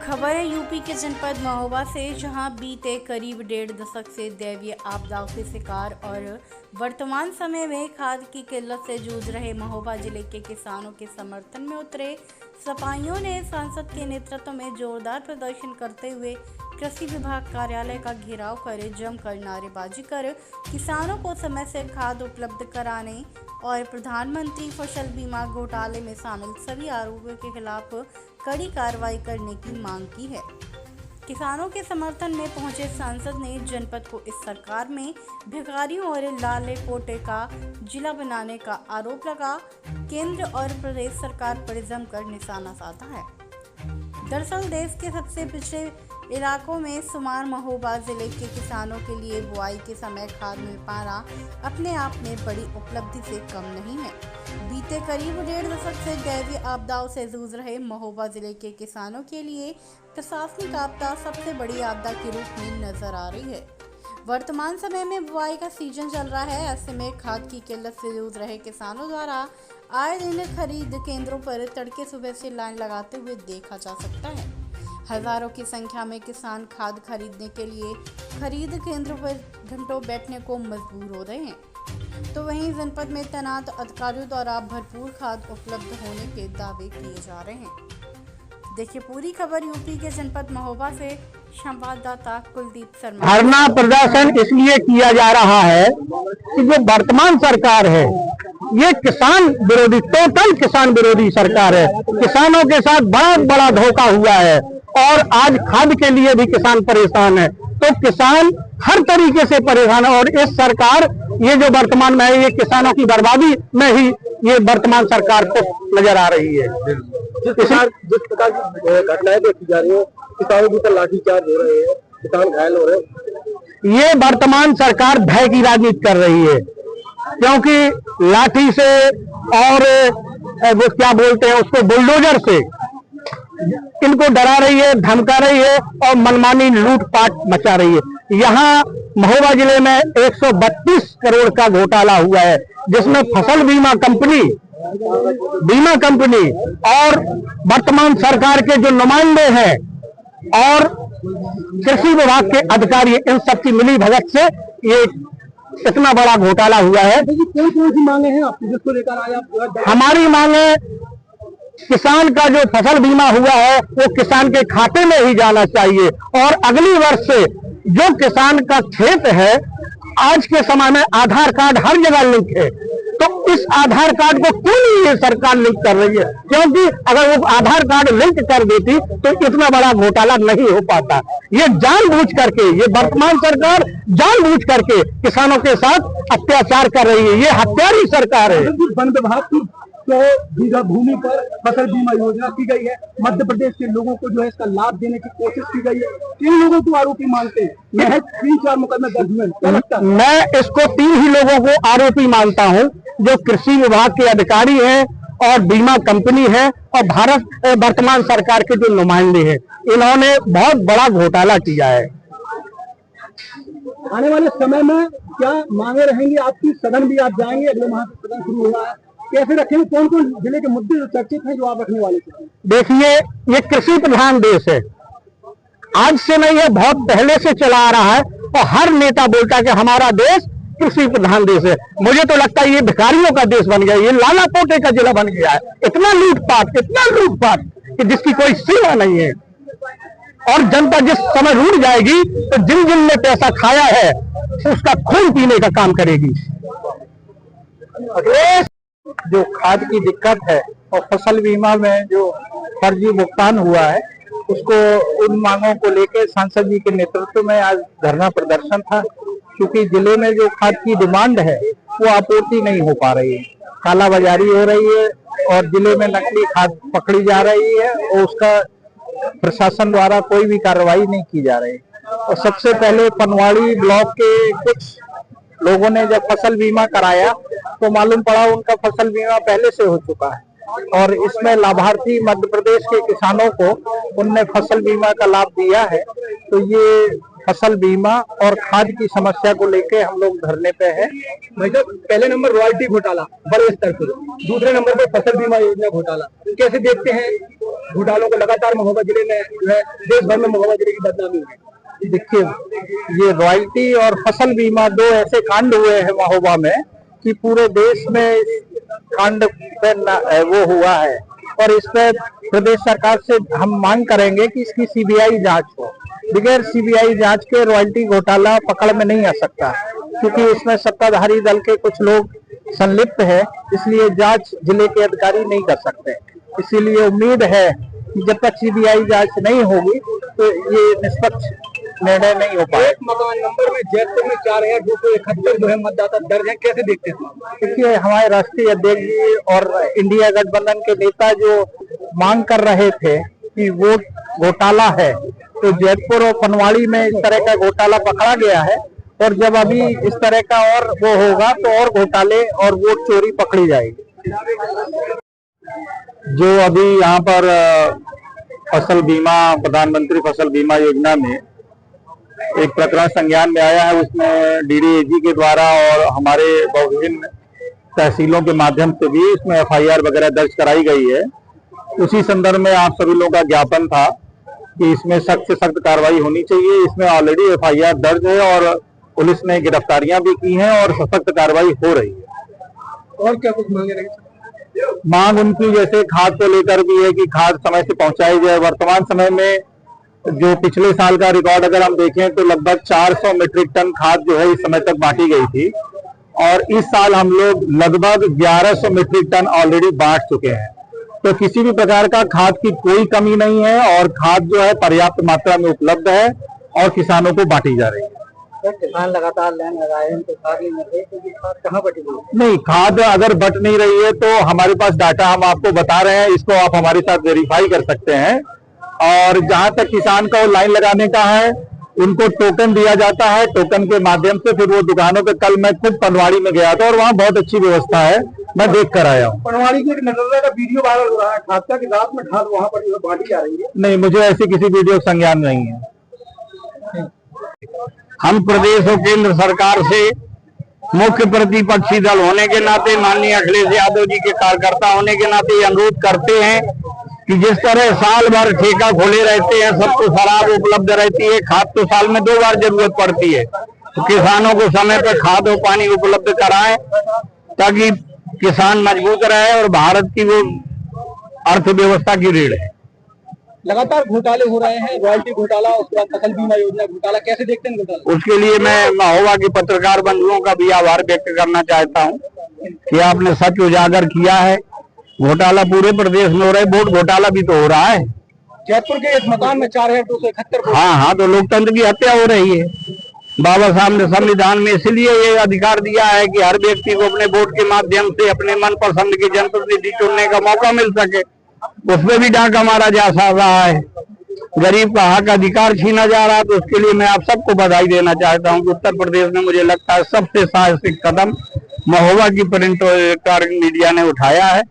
खबर है यूपी के जनपद महोबा से, जहां बीते करीब 1.5 दशक से दैवीय आपदाओं के शिकार और वर्तमान समय में खाद की किल्लत से जूझ रहे महोबा जिले के किसानों के समर्थन में उतरे सपाइयों ने सांसद के नेतृत्व में जोरदार प्रदर्शन करते हुए कृषि विभाग कार्यालय का घेराव कर जमकर नारेबाजी कर किसानों को समय से खाद उपलब्ध कराने और प्रधानमंत्री फसल बीमा घोटाले में शामिल सभी आरोपियों के खिलाफ कड़ी कार्रवाई करने की मांग की है। किसानों के समर्थन में पहुंचे सांसद ने जनपद को इस सरकार में भिखारियों और लाले पोटे का जिला बनाने का आरोप लगा केंद्र और प्रदेश सरकार पर जमकर निशाना साधा है। दरअसल देश के सबसे पिछड़े इलाकों में शुमार महोबा जिले के किसानों के लिए बुआई के समय खाद मिल पाना अपने आप में बड़ी उपलब्धि से कम नहीं है। बीते करीब 1.5 दशक से दैवीय आपदाओं से जूझ रहे महोबा जिले के किसानों के लिए प्रशासनिक आपदा सबसे बड़ी आपदा के रूप में नजर आ रही है। वर्तमान समय में बुआई का सीजन चल रहा है, ऐसे में खाद की किल्लत से जूझ रहे किसानों द्वारा आए दिन खरीद केंद्रों पर तड़के सुबह से लाइन लगाते हुए देखा जा सकता है। हजारों की संख्या में किसान खाद खरीदने के लिए खरीद केंद्रों पर घंटों बैठने को मजबूर हो रहे हैं, तो वहीं जनपद में तैनात अधिकारियों द्वारा भरपूर खाद उपलब्ध होने के दावे किए जा रहे हैं। देखिए पूरी खबर यूपी के जनपद महोबा से संवाददाता कुलदीप शर्मा। धरना प्रदर्शन इसलिए किया जा रहा है कि जो वर्तमान सरकार है ये किसान विरोधी, टोटल किसान विरोधी सरकार है। किसानों के साथ बहुत बड़ा धोखा हुआ है और आज खाद के लिए भी किसान परेशान है, तो किसान हर तरीके से परेशान है। और इस सरकार ये जो वर्तमान में है ये किसानों की बर्बादी में ही ये वर्तमान सरकार को नजर आ रही है। जिस प्रकार की घटनाएं देखी जा रही है, किसानों के ऊपर लाठीचार्ज हो रहे हैं, किसान घायल हो रहे हैं, ये वर्तमान सरकार भय की राजनीति कर रही है, क्योंकि लाठी से और वो क्या बोलते हैं उसको बुलडोजर से इनको डरा रही है, धमका रही है और मनमानी लूटपाट मचा रही है। यहाँ महोबा जिले में 132 करोड़ का घोटाला हुआ है, जिसमें फसल बीमा कंपनी और वर्तमान सरकार के जो नुमाइंदे हैं और कृषि विभाग के अधिकारी, इन सबकी मिली भगत से ये इतना बड़ा घोटाला हुआ है। कौन कौन सी मांगे हैं आपकी जिसको लेकर आए आप? हमारी मांगे, किसान का जो फसल बीमा हुआ है वो किसान के खाते में ही जाना चाहिए और अगली वर्ष से जो किसान का खेत है, आज के समय में आधार कार्ड हर जगह लिंक है, तो इस आधार कार्ड को क्यों नहीं ये सरकार लिंक कर रही है? क्योंकि अगर वो आधार कार्ड लिंक कर देती तो इतना बड़ा घोटाला नहीं हो पाता। ये जानबूझ करके, ये वर्तमान सरकार जानबूझ करके किसानों के साथ अत्याचार कर रही है। ये हत्यारी सरकार है। वन विभाग की तो बीघा भूमि पर फसल बीमा योजना की गई है, मध्य प्रदेश के लोगों को जो है इसका लाभ देने की कोशिश की गई है। इन लोगों को आरोपी मानते हैं, महज 3-4 मुकदमे दर्ज हुए, क्या लगता है? मैं इसको 3 ही लोगों को आरोपी मानता हूं, जो कृषि विभाग के अधिकारी हैं और बीमा कंपनी है और भारत वर्तमान सरकार के जो नुमाइंदे हैं। इन्होंने बहुत बड़ा घोटाला किया है। आने वाले समय में क्या मांगे रहेंगी आपकी? सदन भी आप जाएंगे, अगले माह से सदन शुरू हुआ है, कैसे रखेंगे? कौन कौन जिले के मुद्दे जो चर्चित हैं जो आप रखने वाले हैं? देखिए, ये कृषि प्रधान देश है, आज से नहीं है, बहुत पहले से चला आ रहा है और हर नेता बोलता है कि हमारा देश कृषि प्रधान देश है। मुझे तो लगता है ये भिखारियों का देश बन गया, ये लाला पोटे का जिला बन गया है। इतना लूटपाट कि जिसकी कोई सीमा नहीं है। और जनता जिस समय रूठ जाएगी तो जिन जिन ने पैसा खाया है उसका खून पीने का काम करेगी। जो खाद की दिक्कत है और फसल बीमा में जो फर्जी भुगतान हुआ है, उसको उन मांगों को लेकर सांसद जी के नेतृत्व में आज धरना प्रदर्शन था। क्योंकि जिले में जो खाद की डिमांड है वो आपूर्ति नहीं हो पा रही है, कालाबाजारी हो रही है और जिले में नकली खाद पकड़ी जा रही है और उसका प्रशासन द्वारा कोई भी कार्रवाई नहीं की जा रही। और सबसे पहले पनवाड़ी ब्लॉक के कुछ लोगों ने जब फसल बीमा कराया तो मालूम पड़ा उनका फसल बीमा पहले से हो चुका है और इसमें लाभार्थी मध्य प्रदेश के किसानों को उनने फसल बीमा का लाभ दिया है। तो ये फसल बीमा और खाद की समस्या को लेके हम लोग धरने पे हैं। भाई साहब, पहले नंबर रॉयल्टी घोटाला बड़े स्तर पर, दूसरे नंबर पर फसल बीमा योजना घोटाला, कैसे देखते हैं घोटालों को? लगातार महोबा जिले में जो है देश भर में महोबा जिले की बदनामी हुई। देखिए, ये रॉयल्टी और फसल बीमा दो ऐसे कांड हुए हैं महोबा में कि पूरे देश में इस कांड पे वो हुआ है, और इस पे प्रदेश सरकार से हम मांग करेंगे कि इसकी सीबीआई जांच हो। बगैर सीबीआई जांच के रॉयल्टी घोटाला पकड़ में नहीं आ सकता, क्योंकि इसमें सत्ताधारी दल के कुछ लोग संलिप्त है, इसलिए जांच जिले के अधिकारी नहीं कर सकते। इसीलिए उम्मीद है कि जब तक सीबीआई जांच नहीं होगी तो ये निष्पक्ष निर्णय नहीं हो पाएगा। एक मकान नंबर में जयपुर में 4271 जो है मतदाता दर्ज है, कैसे देखते हैं? देखिए, हमारे राष्ट्रीय अध्यक्ष जी और इंडिया गठबंधन के नेता जो मांग कर रहे थे कि वोट घोटाला है, तो जयपुर और पनवाड़ी में इस तरह का घोटाला पकड़ा गया है, और जब अभी इस तरह का और वो होगा तो और घोटाले और वोट चोरी पकड़ी जाएगी। जो अभी यहाँ पर फसल बीमा, प्रधानमंत्री फसल बीमा योजना में एक प्रकरण संज्ञान में आया है, उसमें डीडीएजी के द्वारा और हमारे विभिन्न तहसीलों के माध्यम से भी इसमें एफआईआर वगैरह दर्ज कराई गई है। उसी संदर्भ में आप सभी लोगों का ज्ञापन था कि इसमें सख्त से सख्त कार्रवाई होनी चाहिए। इसमें ऑलरेडी एफआईआर दर्ज है और पुलिस ने गिरफ्तारियां भी की हैं और सख्त कार्रवाई हो रही है। और क्या कुछ मांगे रहेंगे? मांग उनकी जैसे खाद को लेकर भी है कि खाद समय से पहुंचाई जाए। वर्तमान समय में जो पिछले साल का रिकॉर्ड अगर हम देखें तो लगभग 400 मीट्रिक टन खाद जो है इस समय तक बांटी गई थी, और इस साल हम लोग लगभग 1100 मीट्रिक टन ऑलरेडी बांट चुके हैं। तो किसी भी प्रकार का खाद की कोई कमी नहीं है और खाद जो है पर्याप्त मात्रा में उपलब्ध है और किसानों को बांटी जा रही है। किसान लगातार लाइन लगाए हैं तो खाद नहीं मिल रही, क्योंकि खाद कहाँ बटी हुई है? नहीं, खाद अगर बट नहीं रही है तो हमारे पास डाटा हम आपको बता रहे हैं, इसको आप हमारे साथ वेरीफाई कर सकते हैं। और जहां तक किसान को लाइन लगाने का है, उनको टोकन दिया जाता है, टोकन के माध्यम से फिर वो दुकानों पे, कल मैं खुद पनवाड़ी में गया था और वहाँ बहुत अच्छी व्यवस्था है, मैं देख कर आया हूँ। पनवाड़ी के नजर का वीडियो वायरल हो रहा है, खाद का कि रात में खाद वहाँ पर जो बांटी जा रही है। नहीं, मुझे ऐसी किसी वीडियो संज्ञान नहीं है। हम प्रदेश और केंद्र सरकार से मुख्य प्रतिपक्षी दल होने के नाते, माननीय अखिलेश यादव जी के कार्यकर्ता होने के नाते ये अनुरोध करते हैं कि जिस तरह साल भर ठेका खोले रहते हैं, सबको शराब उपलब्ध रहती है, खाद तो साल में 2 बार जरूरत पड़ती है, तो किसानों को समय पर खाद और पानी उपलब्ध कराएं ताकि किसान मजबूत रहे और भारत की वो अर्थव्यवस्था की रीढ़ है। लगातार घोटाले हो रहे हैं, रॉयल्टी घोटाला, उसके बाद फसल बीमा योजना घोटाला, कैसे देखते हैं घोटाला? उसके लिए मैं महोबा के पत्रकार बंधुओं का भी आभार व्यक्त करना चाहता हूं कि आपने सच उजागर किया है। घोटाला पूरे प्रदेश में हो रहा है, वोट घोटाला भी तो हो रहा है। जयपुर के इस मकान में 4271 हाँ, तो लोकतंत्र की हत्या हो रही है। बाबा साहब ने संविधान में इसलिए ये अधिकार दिया है कि हर व्यक्ति को अपने वोट के माध्यम से अपने मनपसंद के जनप्रतिनिधि चुनने का मौका मिल सके, उसमें भी डाका मारा जा रहा है, गरीब का हक अधिकार छीना जा रहा है। तो उसके लिए मैं आप सबको बधाई देना चाहता हूं कि उत्तर प्रदेश में मुझे लगता है सबसे साहसिक कदम महोबा की प्रिंट मीडिया ने उठाया है।